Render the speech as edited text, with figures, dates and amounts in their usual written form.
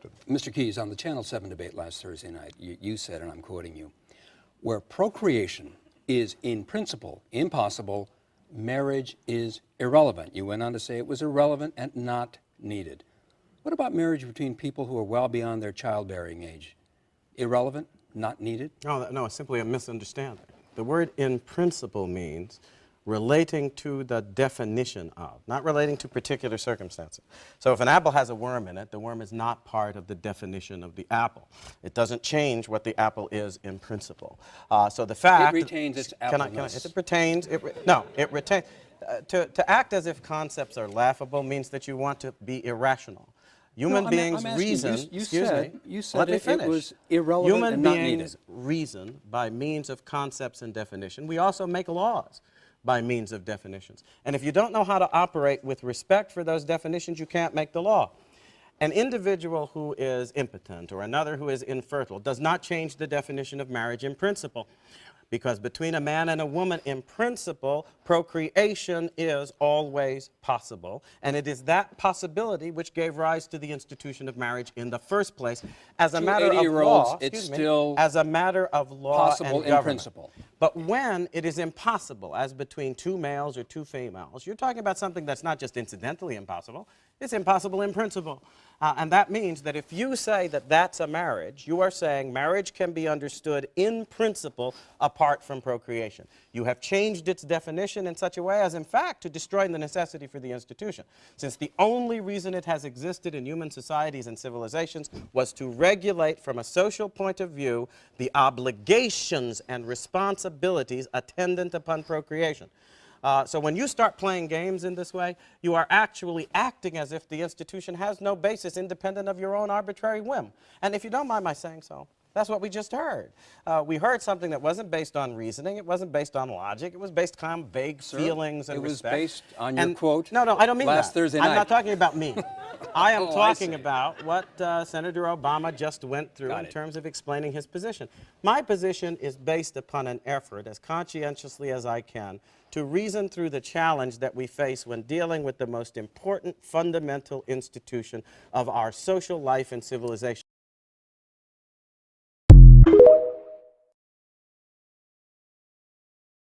accepted. Mr. Keyes, on the Channel 7 debate last Thursday night, you said, and I'm quoting you, where procreation is in principle impossible, marriage is irrelevant. You went on to say it was irrelevant and not needed. What about marriage between people who are well beyond their childbearing age? Irrelevant, not needed? No, it's simply a misunderstanding. The word in principle means relating to the definition of, not relating to particular circumstances. So if an apple has a worm in it, the worm is not part of the definition of the apple. It doesn't change what the apple is in principle. So the fact... It retains its appleness. It retains... No, it retains... To act as if concepts are laughable means that you want to be irrational. Human beings reason... You said let me finish. It was irrelevant and not needed. Human beings reason by means of concepts and definition. We also make laws by means of definitions. And if you don't know how to operate with respect for those definitions, you can't make the law. An individual who is impotent or another who is infertile does not change the definition of marriage in principle. Because between a man and a woman, in principle, procreation is always possible. And it is that possibility which gave rise to the institution of marriage in the first place. As a matter of law, it's still as a matter of law possible and in government. principle. But when it is impossible, as between two males or two females, you're talking about something that's not just incidentally impossible, it's impossible in principle. And that means that if you say that that's a marriage, you are saying marriage can be understood in principle apart from procreation. You have changed its definition in such a way as, in fact, to destroy the necessity for the institution. Since the only reason it has existed in human societies and civilizations was to regulate from a social point of view the obligations and responsibilities attendant upon procreation. So when you start playing games in this way, you are actually acting as if the institution has no basis independent of your own arbitrary whim. And if you don't mind my saying so, that's what we just heard. We heard something that wasn't based on reasoning, it wasn't based on logic, it was based on vague feelings and respect. It was based on your quote No, I don't mean last that. Thursday night. I'm not talking about me. I am Oh, talking about what Senator Obama just went through in terms of explaining his position. My position is based upon an effort, as conscientiously as I can, to reason through the challenge that we face when dealing with the most important fundamental institution of our social life and civilization.